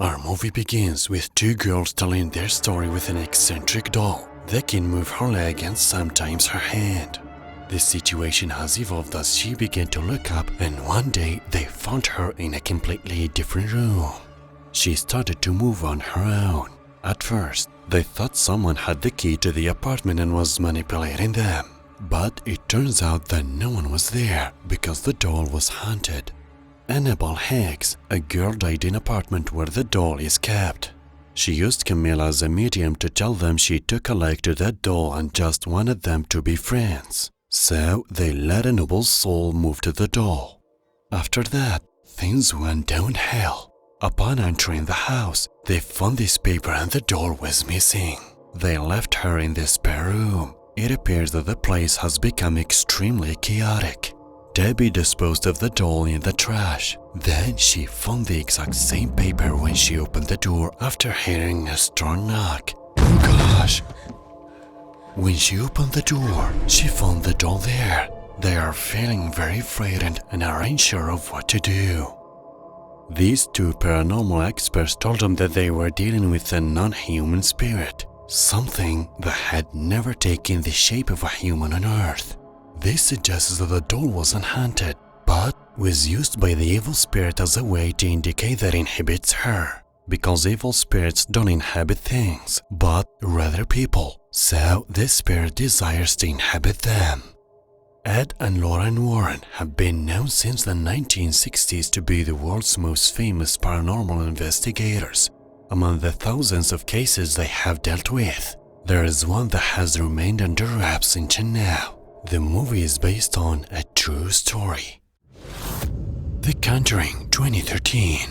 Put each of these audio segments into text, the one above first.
Our movie begins with two girls telling their story with an eccentric doll that can move her leg and sometimes her hand. The situation has evolved as she began to look up, and one day they found her in a completely different room. She started to move on her own. At first, they thought someone had the key to the apartment and was manipulating them. But it turns out that no one was there because the doll was haunted. Annabelle Higgs, a girl, died in an apartment where the doll is kept. She used Camille as a medium to tell them she took a like to that doll and just wanted them to be friends. So they let Annabelle's soul move to the doll. After that, things went downhill. Upon entering the house, they found this paper and the doll was missing. They left her in the spare room. It appears that the place has become extremely chaotic. Debbie disposed of the doll in the trash. Then she found the exact same paper when she opened the door after hearing a strong knock. Oh gosh! When she opened the door, she found the doll there. They are feeling very frightened and are unsure of what to do. These two paranormal experts told them that they were dealing with a non-human spirit, something that had never taken the shape of a human on Earth. This suggests that the doll wasn't haunted, but was used by the evil spirit as a way to indicate that it inhabits her. Because evil spirits don't inhabit things, but rather people, so this spirit desires to inhabit them. Ed and Lorraine Warren have been known since the 1960s to be the world's most famous paranormal investigators. Among the thousands of cases they have dealt with, there is one that has remained under wraps until now. The movie is based on a true story. The Conjuring 2013.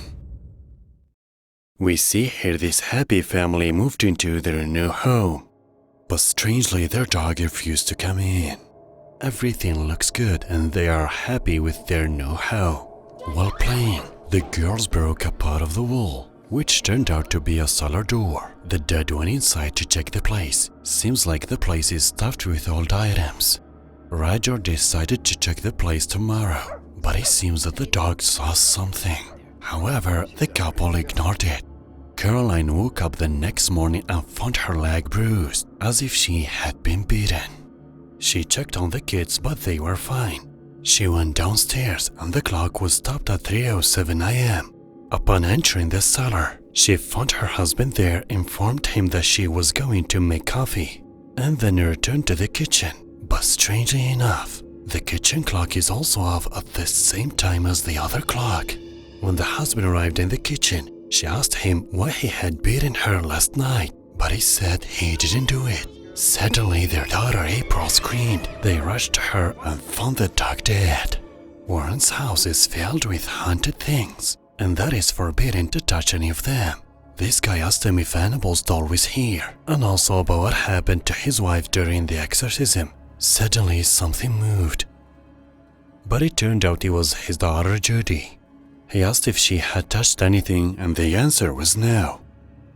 We see here this happy family moved into their new home, but strangely their dog refused to come in. Everything looks good and they are happy with their new home. While playing, the girls broke a part of the wall, which turned out to be a cellar door. The dad went inside to check the place. Seems like the place is stuffed with old items. Roger decided to check the place tomorrow, but it seems that the dog saw something. However, the couple ignored it. Caroline woke up the next morning and found her leg bruised, as if she had been beaten. She checked on the kids, but they were fine. She went downstairs and the clock was stopped at 3:07 a.m. Upon entering the cellar, she found her husband there, informed him that she was going to make coffee, and then returned to the kitchen. But strangely enough, the kitchen clock is also off at the same time as the other clock. When the husband arrived in the kitchen, she asked him why he had beaten her last night, but he said he didn't do it. Suddenly, their daughter April screamed. They rushed to her and found the dog dead. Warren's house is filled with haunted things, and that is forbidden to touch any of them. This guy asked him if Annabelle's doll was here, and also about what happened to his wife during the exorcism. Suddenly, something moved, but it turned out it was his daughter Judy. He asked if she had touched anything, and the answer was no.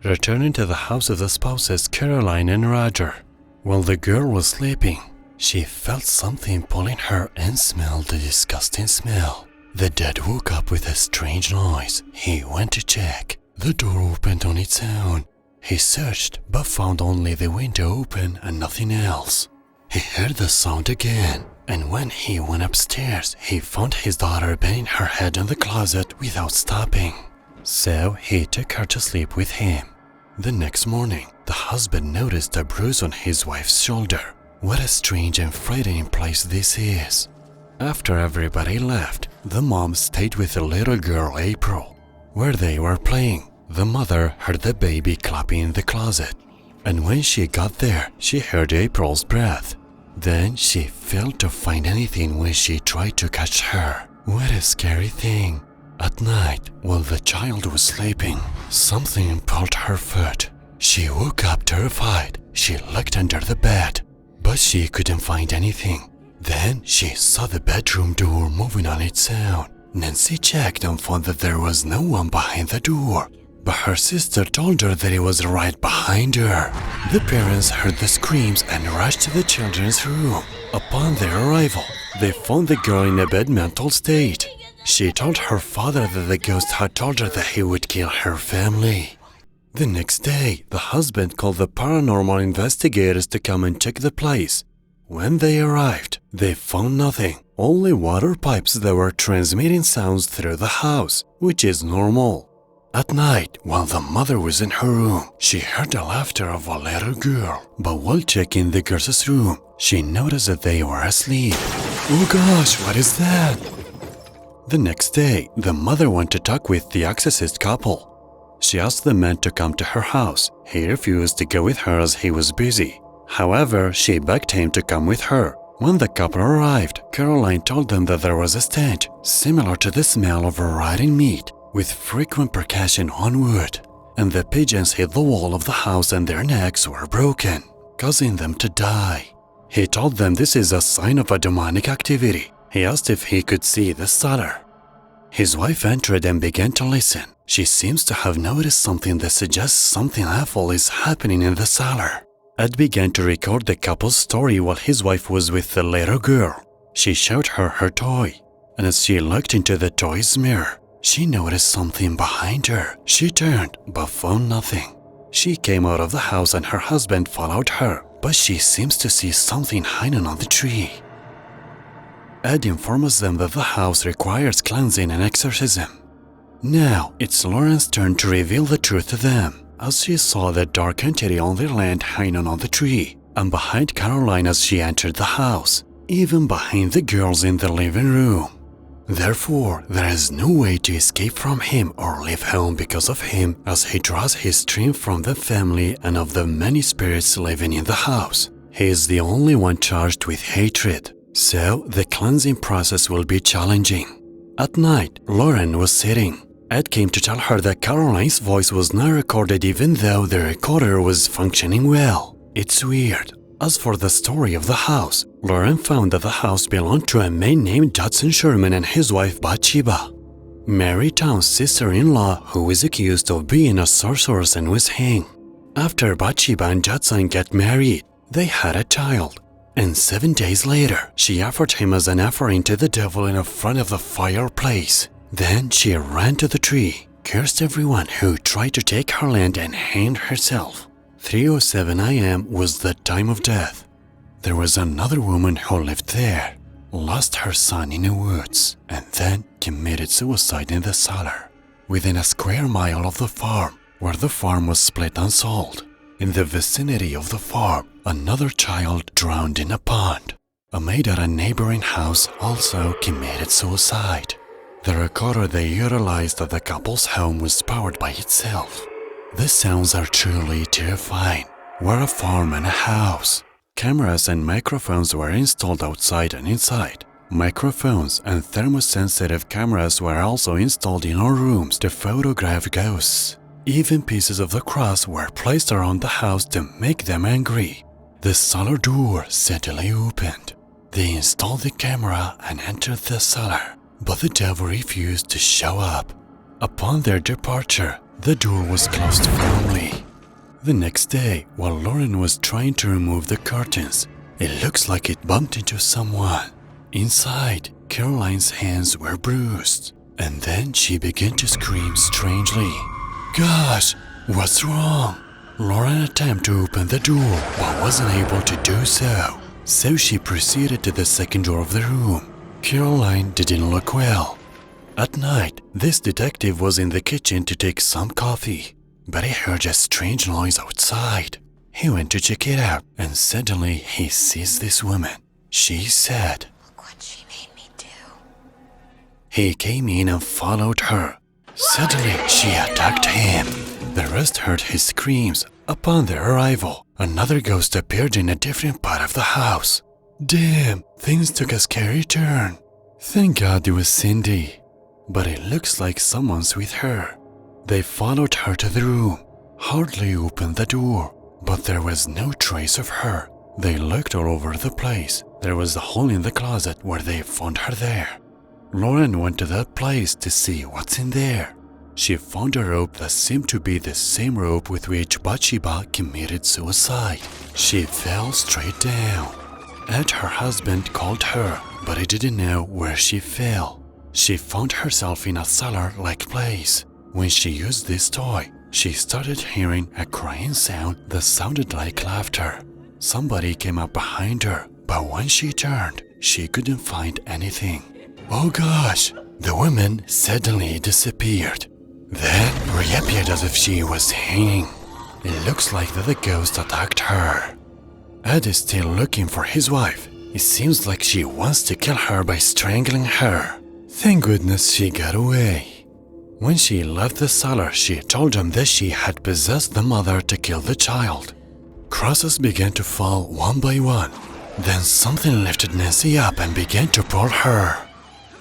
Returning to the house of the spouses Caroline and Roger, while the girl was sleeping, she felt something pulling her and smelled the disgusting smell. The dad woke up with a strange noise. He went to check. The door opened on its own. He searched, but found only the window open and nothing else. He heard the sound again, and when he went upstairs, he found his daughter banging her head on the closet without stopping. So he took her to sleep with him. The next morning, the husband noticed a bruise on his wife's shoulder. What a strange and frightening place this is. After everybody left, the mom stayed with the little girl April. Where they were playing, the mother heard the baby clapping in the closet. And when she got there, she heard April's breath. Then she failed to find anything when she tried to catch her. What a scary thing. At night, while the child was sleeping, something pulled her foot. She woke up terrified. She looked under the bed, but she couldn't find anything. Then she saw the bedroom door moving on its own. Nancy checked and found that there was no one behind the door, but her sister told her that it was right behind her. The parents heard the screams and rushed to the children's room. Upon their arrival, they found the girl in a bad mental state. She told her father that the ghost had told her that he would kill her family. The next day, the husband called the paranormal investigators to come and check the place. When they arrived, they found nothing, only water pipes that were transmitting sounds through the house, which is normal. At night, while the mother was in her room, she heard the laughter of a little girl. But while checking the girls' room, she noticed that they were asleep. Oh gosh, what is that? The next day, the mother went to talk with the exorcist couple. She asked the man to come to her house. He refused to go with her as he was busy. However, she begged him to come with her. When the couple arrived, Caroline told them that there was a stench similar to the smell of rotting meat, with frequent percussion on wood, and the pigeons hit the wall of the house and their necks were broken, causing them to die. He told them this is a sign of a demonic activity. He asked if he could see the cellar. His wife entered and began to listen. She seems to have noticed something that suggests something awful is happening in the cellar. Ed began to record the couple's story while his wife was with the little girl. She showed her her toy, and as she looked into the toy's mirror, she noticed something behind her. She turned, but found nothing. She came out of the house and her husband followed her, but she seems to see something hanging on the tree. Ed informs them that the house requires cleansing and exorcism. Now, it's Lauren's turn to reveal the truth to them, as she saw the dark entity on their land hanging on the tree, and behind Caroline as she entered the house, even behind the girls in the living room. Therefore, there is no way to escape from him or leave home because of him, as he draws his strength from the family and of the many spirits living in the house. He is the only one charged with hatred, so the cleansing process will be challenging. At night, Lauren was sitting. Ed came to tell her that Caroline's voice was not recorded even though the recorder was functioning well. It's weird. As for the story of the house, Lauren found that the house belonged to a man named Judson Sherman and his wife Bathsheba, Mary Town's sister-in-law, who was accused of being a sorceress and was hanged. After Bathsheba and Judson got married, they had a child. And 7 days later, she offered him as an offering to the devil in front of the fireplace. Then she ran to the tree, cursed everyone who tried to take her land and hanged herself. 3:07 a.m. was the time of death. There was another woman who lived there, lost her son in the woods, and then committed suicide in the cellar, within a square mile of the farm, where the farm was split and sold. In the vicinity of the farm, another child drowned in a pond. A maid at a neighboring house also committed suicide. The recorder they utilized at the couple's home was powered by itself. The sounds are truly terrifying. We're a farm and a house. Cameras and microphones were installed outside and inside. Microphones and thermosensitive cameras were also installed in our rooms to photograph ghosts. Even pieces of the cross were placed around the house to make them angry. The cellar door suddenly opened. They installed the camera and entered the cellar, but the devil refused to show up. Upon their departure, the door was closed firmly. The next day, while Lauren was trying to remove the curtains, it looks like it bumped into someone. Inside, Caroline's hands were bruised, and then she began to scream strangely. Gosh, what's wrong? Lauren attempted to open the door, but wasn't able to do so. So she proceeded to the second door of the room. Caroline didn't look well. At night, this detective was in the kitchen to take some coffee, but he heard a strange noise outside. He went to check it out, and suddenly he sees this woman. She said, "Look what she made me do." He came in and followed her. Suddenly, she attacked him. The rest heard his screams. Upon their arrival, another ghost appeared in a different part of the house. Damn, things took a scary turn. Thank God it was Cindy. But it looks like someone's with her. They followed her to the room, hardly opened the door, but there was no trace of her. They looked all over the place. There was a hole in the closet where they found her there. Lauren went to that place to see what's in there. She found a rope that seemed to be the same rope with which Bathsheba committed suicide. She fell straight down. Ed, her husband, called her, but he didn't know where she fell. She found herself in a cellar-like place. When she used this toy, she started hearing a crying sound that sounded like laughter. Somebody came up behind her, but when she turned, she couldn't find anything. Oh gosh! The woman suddenly disappeared. Then reappeared as if she was hanging. It looks like that the ghost attacked her. Ed is still looking for his wife. It seems like she wants to kill her by strangling her. Thank goodness she got away. When she left the cellar, she told him that she had possessed the mother to kill the child. Crosses began to fall one by one. Then something lifted Nancy up and began to pull her.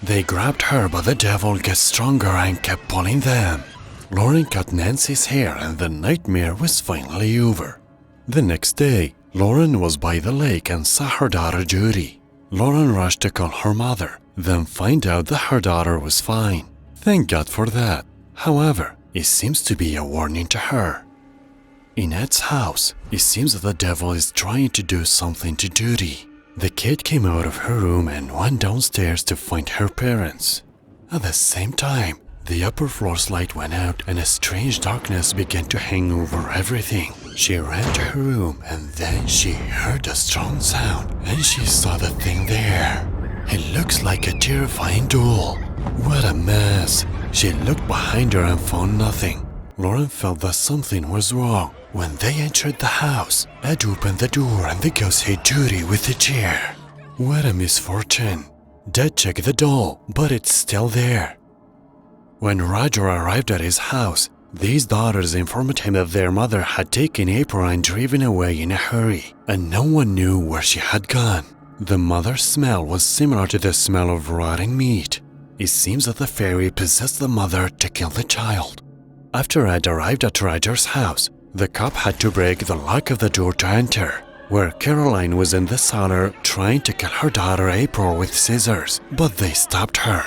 They grabbed her, but the devil got stronger and kept pulling them. Lauren cut Nancy's hair and the nightmare was finally over. The next day, Lauren was by the lake and saw her daughter Judy. Lauren rushed to call her mother, then find out that her daughter was fine. Thank God for that. However, it seems to be a warning to her. In Ed's house, it seems that the devil is trying to do something to Judy. The kid came out of her room and went downstairs to find her parents. At the same time, the upper floor's light went out and a strange darkness began to hang over everything. She ran to her room and then she heard a strong sound and she saw the thing there. It looks like a terrifying doll. What a mess! She looked behind her and found nothing. Lauren felt that something was wrong. When they entered the house, Ed opened the door and the ghost hit Judy with the chair. What a misfortune! Dad checked the doll, but it's still there. When Roger arrived at his house, these daughters informed him that their mother had taken April and driven away in a hurry, and no one knew where she had gone. The mother's smell was similar to the smell of rotting meat. It seems that the fairy possessed the mother to kill the child. After Ed arrived at Roger's house, the cop had to break the lock of the door to enter, where Caroline was in the cellar trying to kill her daughter April with scissors, but they stopped her.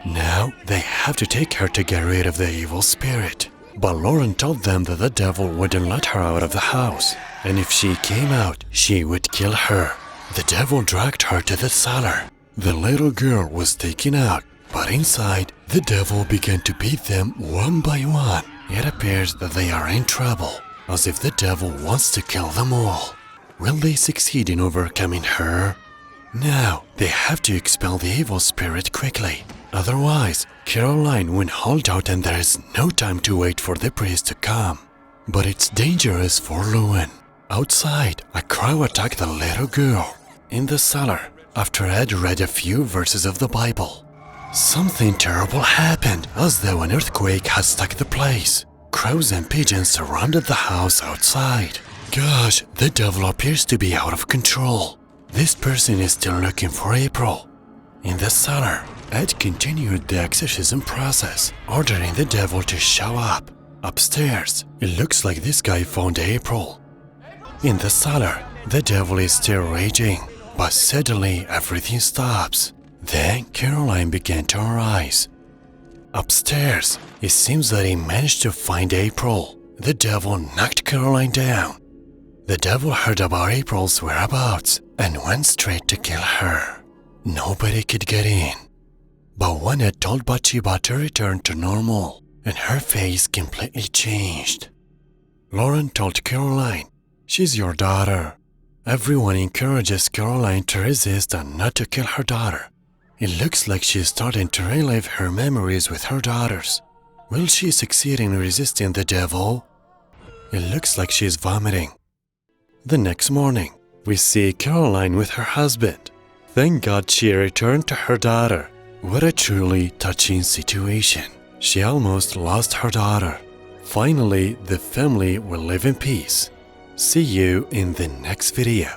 Now they have to take her to get rid of the evil spirit. But Lauren told them that the devil wouldn't let her out of the house, and if she came out, she would kill her. The devil dragged her to the cellar. The little girl was taken out, but inside, the devil began to beat them one by one. It appears that they are in trouble, as if the devil wants to kill them all. Will they succeed in overcoming her? Now, they have to expel the evil spirit quickly. Otherwise, Caroline will hold out and there is no time to wait for the priest to come. But it's dangerous for Lewin. Outside, a crow attacked the little girl. In the cellar, after Ed read a few verses of the Bible, something terrible happened, as though an earthquake had struck the place. Crows and pigeons surrounded the house outside. Gosh, the devil appears to be out of control. This person is still looking for April. In the cellar, Ed continued the exorcism process, ordering the devil to show up. Upstairs, it looks like this guy found April. In the cellar, the devil is still raging, but suddenly everything stops. Then Caroline began to arise. Upstairs, it seems that he managed to find April. The devil knocked Caroline down. The devil heard about April's whereabouts and went straight to kill her. Nobody could get in. But when Ed told Bathsheba to return to normal, and her face completely changed. Lauren told Caroline, "She's your daughter." Everyone encourages Caroline to resist and not to kill her daughter. It looks like she's starting to relive her memories with her daughters. Will she succeed in resisting the devil? It looks like she's vomiting. The next morning, we see Caroline with her husband. Thank God she returned to her daughter. What a truly touching situation. She almost lost her daughter. Finally, the family will live in peace. See you in the next video.